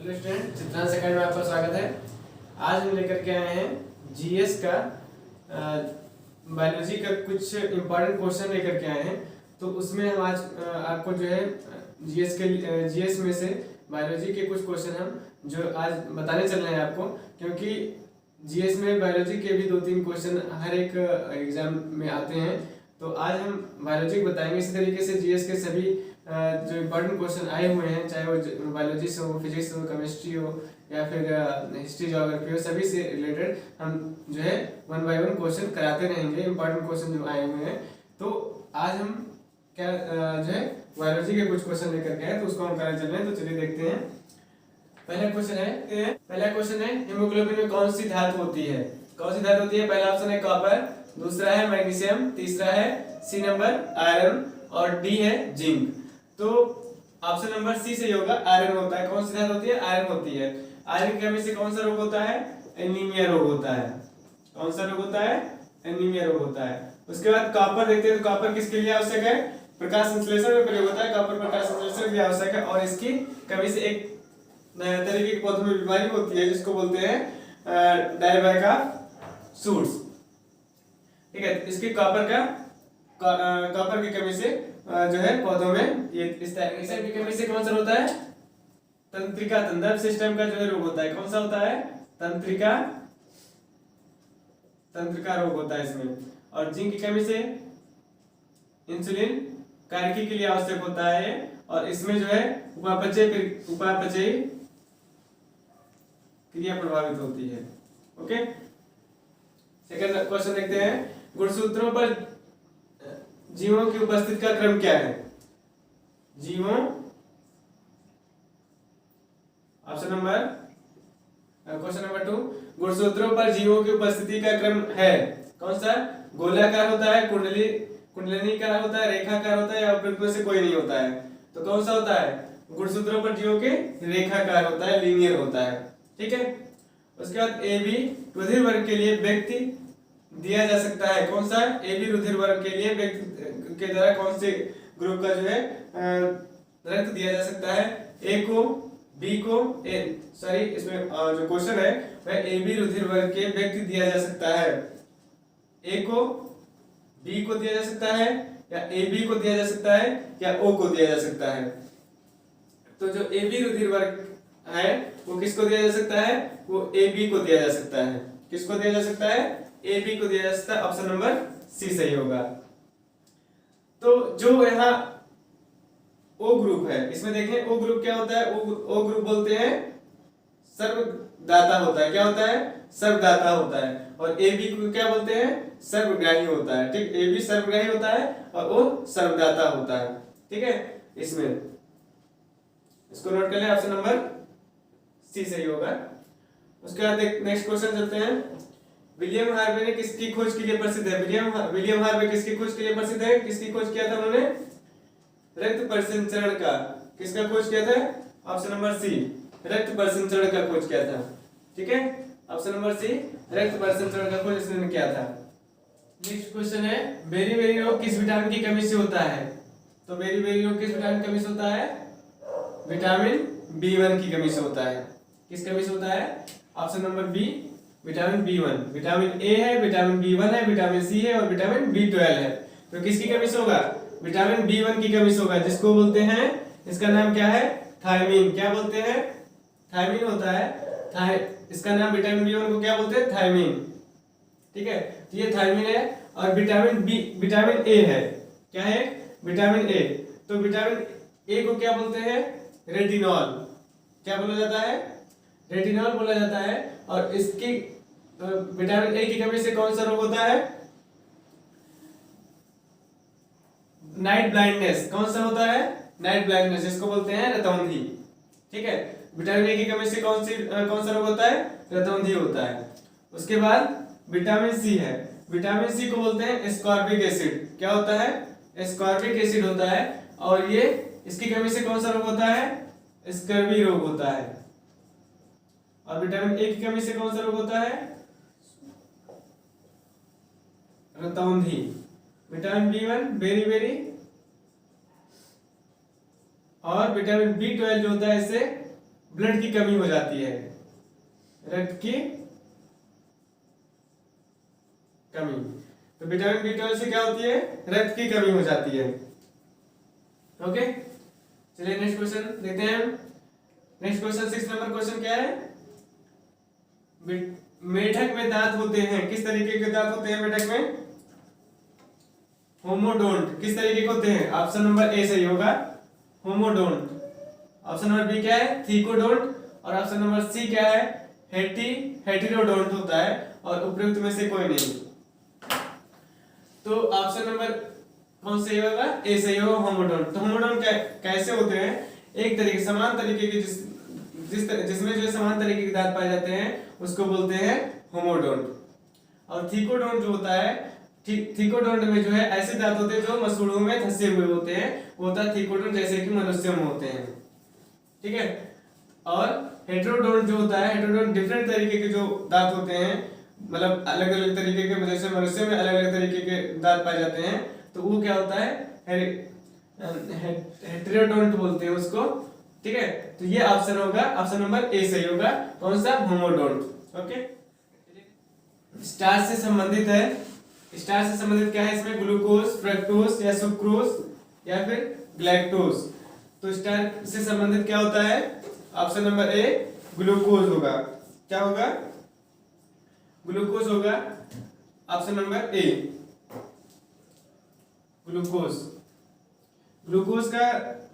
Hello student, Chitransh academy में आपका स्वागत है। आज हम लेकर के आए हैं जीएस का बायोलॉजी का कुछ इम्पोर्टेंट क्वेश्चन लेकर के आए हैं। तो उसमें हम आज आपको जो है जीएस में से बायोलॉजी के कुछ क्वेश्चन हम जो आज बताने चल रहे हैं आपको, क्योंकि जीएस में बायोलॉजी के भी 2-3 क्वेश्चन हर एक एग्जाम में आते हैं। तो आज हम बायोलॉजी बताएंगे। इसी तरीके से जीएस के सभी जो इम्पोर्टेंट क्वेश्चन आए हुए हैं, चाहे वो बायोलॉजी से हो, फिजिक्स हो, केमिस्ट्री हो या फिर हिस्ट्री ज्योग्राफी हो, सभी से रिलेटेड हम जो है 1 बाय 1 क्वेश्चन कराते रहेंगे। इम्पोर्टेंट क्वेश्चन जो आए हुए हैं, तो आज हम क्या जो है बायोलॉजी के कुछ क्वेश्चन लेकर के आए, तो उसको हम कराने चल रहे हैं। तो चलिए देखते हैं। पहला क्वेश्चन है हीमोग्लोबिन में कौन सी धातु होती है? कौन सी धातु होती है? पहला ऑप्शन है कॉपर, दूसरा है मैग्नीशियम, तीसरा है सी नंबर आयरन और डी है जिंक। तो ऑप्शन नंबर सी सही होगा, आयरन होता है। कौन सी धातु होती है? आयरन होती है। आयरन की कमी से कौन सा रोग होता है? एनीमिया रोग होता है। कौन सा रोग होता है? एनीमिया रोग होता है। उसके बाद कॉपर देखते हैं। तो कॉपर किसके लिए आवश्यक है? प्रकाश संश्लेषण में प्रयोग होता है। कॉपर प्रकाश संश्लेषण भी आवश्यक है, और इसकी कमी से एक तरीके की पौधों में बीमारी होती है जिसको बोलते हैं डायबैका सूट्स। ठीक है, इसकी कॉपर की कमी से जो है पौधों में ये इस तरह की कमी से कौन सा होता है? तंत्रिका तंत्र सिस्टम का जो है रोग होता है। कौन सा होता है? तंत्रिका रोग होता है इसमें। और जिंक की कमी से इंसुलिन कार्यकी के लिए आवश्यक होता है, और इसमें जो है उपापचयी क्रिया प्रभावित होती है। ओके, सेकंड क्वेश्चन देखते हैं। गुणसूत्रों पर जीवों की उपस्थिति का क्रम क्या है? क्वेश्चन नंबर 2, गुणसूत्रों पर जीवों की उपस्थिति का क्रम है कौन सा? गोलाकार होता है, कुंडलिनीकार होता है, रेखाकार होता है, या उपरोक्त में से कोई नहीं होता है? तो कौन सा होता है? गुणसूत्रों पर जीवों के रेखाकार होता है, लीनियर होता है। ठीक है, उसके बाद ए बी रुधिर वर्ग के लिए व्यक्ति दिया जा सकता है। कौन सा? ए बी रुधिर वर्ग के लिए व्यक्ति के द्वारा कौन से ग्रुप का जो है रक्त दिया जा सकता है? ए को, बी को, इसमें जो क्वेश्चन है वह ए बी रुधिर वर्ग के व्यक्ति दिया जा सकता है। ए को, बी को दिया जा सकता है, या ए बी को दिया जा सकता है, या ओ को दिया जा सकता है। तो जो ए बी रुधिर वर्ग है वो किसको दिया जा सकता है? वो ए बी को दिया जा सकता है। किसको दिया जा सकता है? ए बी को दिया जा सकता है। ऑप्शन नंबर सी सही होगा। तो जो यहाँ ओ ग्रुप है, इसमें देखें ओ ग्रुप क्या होता है? ओ ग्रुप बोलते हैं सर्वदाता होता है। क्या होता है? सर्वदाता होता है। और ए बी को क्या बोलते हैं? सर्वग्राही होता है। ठीक, ए बी सर्वग्राही होता है और ओ सर्वदाता होता है। ठीक है, इसमें इसको नोट कर लें, ऑप्शन नंबर सी सही होगा। उसके बाद नेक्स्ट क्वेश्चन चलते हैं। विलियम हार्वे ने किसकी खोज के लिए प्रसिद्ध है? विलियम हार्वे किसकी खोज के लिए प्रसिद्ध है? किसकी खोज किया था उन्होंने? रक्त परिसंचरण का। किसका खोज किया था? ऑप्शन नंबर सी, रक्त परिसंचरण का खोज किया था। ठीक है, ऑप्शन नंबर सी, रक्त परिसंचरण का खोज इसने किया था। नेक्स्ट क्वेश्चन है, बेरी रोग किस विटामिन की कमी से होता है? तो बेरी रोग किस विटामिन की कमी से होता है? विटामिन B1 की कमी से होता है। किस कमी से होता है? Option number B, vitamin B1। Vitamin A है, विटामिन B1 है, विटामिन सी है और विटामिन B12 है। तो किसकी कमी से होगा? विटामिन B1 की कमी से होगा, जिसको बोलते हैं, इसका नाम क्या है? थायमीन। क्या बोलते हैं? थायमीन होता है। इसका नाम विटामिन B1 को क्या बोलते हैं? थायमीन। ठीक है, तो ये थायमीन है। और विटामिन ए है। क्या है? Vitamin A. तो विटामिन ए को क्या बोलते हैं? रेटिनॉल। क्या बोला जाता है? रेटिनॉल बोला जाता है। और इसकी विटामिन ए की कमी से कौन सा रोग होता है? Night blindness. कौन सा होता है? नाइट ब्लाइंडनेस, इसको बोलते हैं रतौंधी। ठीक है, विटामिन ए की कमी से कौन सा रोग होता है? रतौंधी होता है। उसके बाद विटामिन सी है। विटामिन सी को बोलते हैं एस्कॉर्बिक एसिड। क्या होता है? एस्कॉर्बिक एसिड होता है। और ये इसकी कमी से कौन सा रोग होता है? स्कर्वी रोग होता है। और विटामिन ए की कमी से कौन सा रोग होता है? रतौंधी। विटामिन B1 बेरी और विटामिन B12 जो होता है इससे ब्लड की कमी हो जाती है, रक्त की कमी। तो विटामिन बी12 से क्या होती है, रक्त की कमी हो जाती है। ओके, चलिए नेक्स्ट क्वेश्चन देखते हैं। नेक्स्ट क्वेश्चन 6 नंबर क्वेश्चन क्या है, मेढक में दांत होते हैं, किस तरीके के दांत होते हैं मेढक में, होमोडोंट। किस तरीके के होते हैं, ऑप्शन नंबर ए सही होगा, होमोडोंट। ऑप्शन नंबर बी क्या है, थीकोडोंट। और ऑप्शन नंबर सी क्या है, हेटेरोडोंट होता है, और उपयुक्त में से कोई नहीं। तो ऑप्शन नंबर कौन सही होगा, ए सही होगा, होमोडोंट। तो होमोडोंट कैसे होते हैं, एक तरीके समान तरीके के जिसमें जो समान तरीके के दांत पाए जाते हैं उसको बोलते हैं होमोडोंट। और थीकोडोंट जो होता है, थीकोडोंट में जो है ऐसे दांत होते हैं जो मसूड़ों में धंसे हुए होते हैं, वो होता है थीकोडोंट, जैसे कि मनुष्यों में होते हैं। ठीक है। और हेटेरोडोंट जो होता है, हेटेरोडोंट डिफरेंट तरीके के जो दांत होते हैं, मतलब अलग अलग तरीके के, जैसे मनुष्य में अलग अलग तरीके के दांत पाए जाते हैं, तो वो क्या होता है, हेटेरोडोंट बोलते हैं उसको। ठीक है, तो ये ऑप्शन होगा, ऑप्शन नंबर ए सही होगा, कौन सा, होमोडोंट। ओके, स्टार्च से संबंधित है, स्टार्च से संबंधित क्या है इसमें, ग्लूकोज, फ्रक्टोज या सुक्रोज या फिर ग्लैक्टोज। तो स्टार्च से संबंधित क्या होता है, ऑप्शन नंबर ए ग्लूकोज होगा। क्या होगा, ग्लूकोज होगा, option number A glucose. Glucose का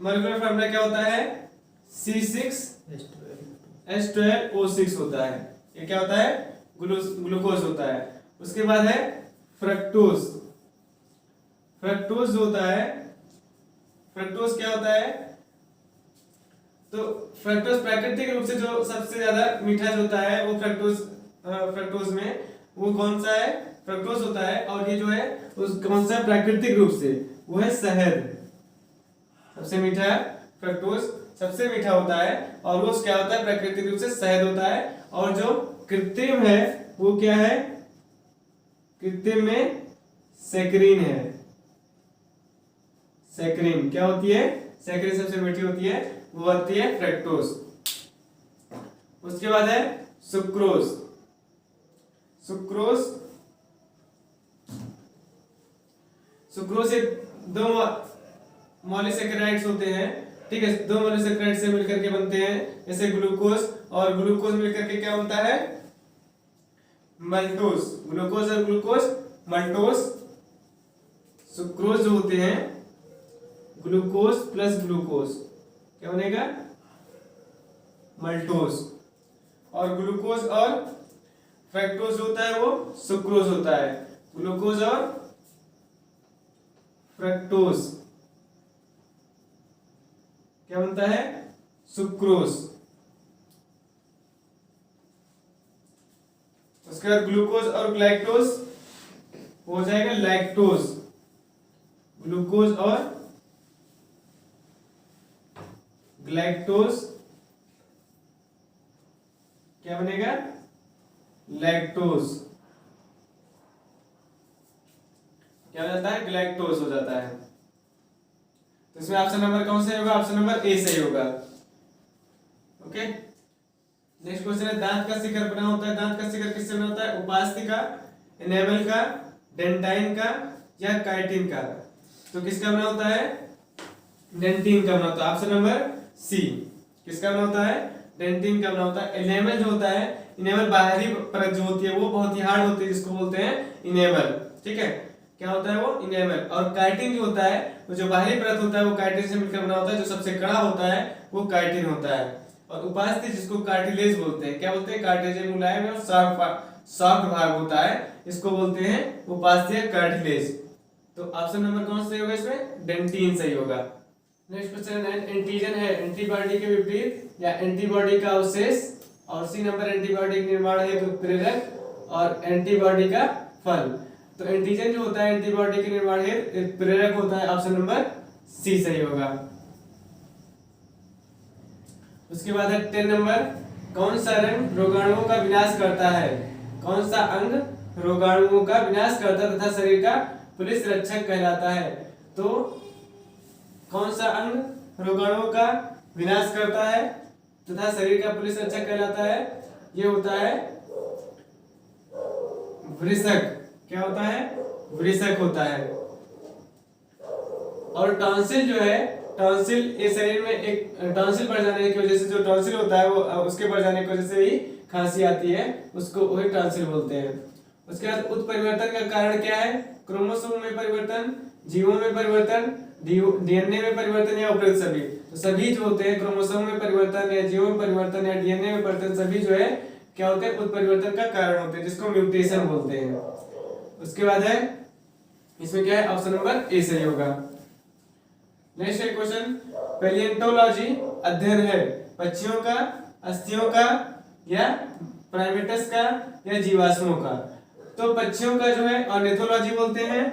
मॉलिक्यूलर फॉर्मूला क्या होता है, C6H12O6 होता है। ये क्या होता है, ग्लूकोज होता है। उसके बाद है फ्रक्टोज। फ्रक्टोज जो होता है, फ्रक्टोज क्या होता है, तो फ्रक्टोज प्राकृतिक रूप से जो सबसे ज्यादा मीठा जो होता है वो फ्रक्टोज में वो कौन सा है, फ्रक्टोज होता है। और ये जो है उस कौन सा प्राकृतिक रूप से, वो है शहद। सबसे मीठा फ्रक्टोज सबसे मीठा होता है, और वो क्या होता है, प्राकृतिक रूप से शहद होता है। और जो कृत्रिम है वो क्या है, कृत्रिम में सैकरीन है। सैकरीन क्या होती है, सैकरीन सबसे मीठी होती है, वो होती है फ्रक्टोज। उसके बाद है सुक्रोज। सुक्रोज, सुक्रोज से दो मॉलिसेकेराइड्स होते हैं। ठीक है, दो मॉलिसेकेराइड से मिलकर के बनते हैं, जैसे ग्लूकोज और ग्लूकोज मिलकर के क्या बनता है, मल्टोज। ग्लूकोज और ग्लूकोज मल्टोज। सुक्रोज जो होते हैं, ग्लूकोज प्लस ग्लूकोज क्या बनेगा, मल्टोज। और ग्लूकोज और फ्रक्टोज जो होता है वो सुक्रोज होता है। ग्लूकोज और फ्रक्टोज क्या बनता है, सुक्रोज। उसके बाद ग्लूकोज और ग्लैक्टोज हो जाएगा लैक्टोज। ग्लूकोज और ग्लैक्टोज क्या बनेगा, लैक्टोज। क्या हो जाता है, ग्लैक्टोज हो जाता है। तो इसमें ऑप्शन नंबर कौन सा होगा, ऑप्शन नंबर ए सही होगा। ओके, नेक्स्ट क्वेश्चन है, दांत का शिखर बना होता है, दांत का शिखर किससे बना होता है, उपास्थि का, एनेमल का, डेंटाइन का या काइटिन का। तो किसका बना होता है, डेंटिन का बना होता है, ऑप्शन नंबर सी। किसका बना होता है, डेंटिन का बना होता है। एनेमल जो होता है, इनेमल बाहरी परत जो होती है वो बहुत ही हार्ड होती है, जिसको बोलते हैं इनेमल। ठीक है, क्या होता है वो, इनेमल। और काइटिन जो होता है, वो जो बाहरी परत होता है वो काइटिन से मिलकर बना होता है, जो सबसे कड़ा होता है वो काइटिन होता है। और उपास्थि जिसको कार्टिलेज बोलते हैं, क्या बोलते हैं, कार्टिलेज मुलायम और सॉफ्ट भाग होता है, इसको बोलते हैं उपास्थि कार्टिलेज। तो ऑप्शन नंबर कौन सही होगा इसमें, डेंटिन सही होगा। नेक्स्ट क्वेश्चन है, एंटीजन है एंटीबॉडी के विपरीत या एंटीबॉडी का अवशेष। और सी नंबर एंटीबॉडी के निर्माण हेतु प्रेरक और एंटीबॉडी का फल। तो एंटीजन जो होता है एंटीबॉडी के निर्माण हेतु प्रेरक होता है, ऑप्शन नंबर सी सही होगा। उसके बाद है 10 नंबर, कौन सा रंग रोगाणुओं का विनाश करता है। कौन सा अंग रोगाणुओं का विनाश करता है तथा शरीर का पुलिस रक्षक कहलाता है। तो कौन सा अंग रोगाणुओं का विनाश करता है तथा शरीर का पुलिसरक्षक कहलाता है, ये होता है वृषक। क्या होता है? वृषक होता है। और टॉन्सिल जो है, टॉन्सिल इस शरीर में एक टॉन्सिल बढ़ जाने की वजह से, जो टॉन्सिल होता है वो उसके बढ़ जाने की वजह से भी खांसी आती है, उसको वही टॉन्सिल बोलते हैं। उसके बाद उत्परिवर्तन का कारण क्या है? क्रोमोसोम में परिवर्तन, जीवों में परिवर्तन, डीएनए में परिवर्तन या उपरोक्त सभी। तो सभी जो होते हैं, क्रोमोसोम में परिवर्तन या जीवों में परिवर्तन या डीएनए में परिवर्तन, सभी जो है क्या होते हैं? उत्परिवर्तन का कारण होते हैं, जिसको म्यूटेशन बोलते हैं। उसके बाद है इसमें क्या है? ऑप्शन नंबर ए सही होगा। नेक्स्ट क्वेश्चन, पैलियोंटोलॉजी अध्ययन है पक्षियों का, अस्थियों का या प्राइमेट्स का या जीवाश्मों का। तो पक्षियों का जो है ऑर्निथोलॉजी बोलते हैं,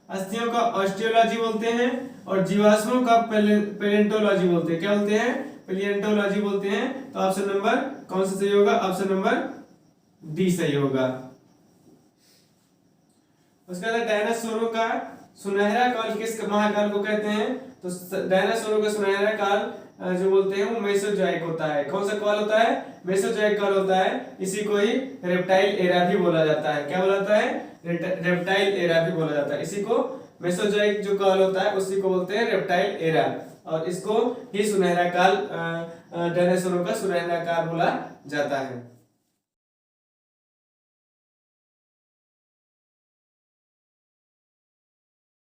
अस्थियों का ऑस्टियोलॉजी बोलते हैं और जीवाश्मों का पैलियोंटोलॉजी बोलते हैं। क्या बोलते हैं? पैलियोंटोलॉजी बोलते हैं। तो ऑप्शन नंबर कौन सा सही होगा? ऑप्शन नंबर डी सही होगा। उसके बाद डायनासोरों का सुनहरा काल किस महाकाल को कहते हैं? तो डायनासोरों का सुनहरा काल जो बोलते हैं वो मेसोजोइक होता है। कौन सा काल होता है? मेसोजोइक काल होता है। इसी को ही रेप्टाइल एरा भी बोला जाता है। क्या बोला जाता है? रेप्टाइल एरा भी बोला जाता है। इसी को मेसोजोइक जो काल होता है उसी को बोलते हैं रेप्टाइल एरा, और इसको ही सुनहरा काल, डायनासोरों का सुनहरा काल बोला जाता है।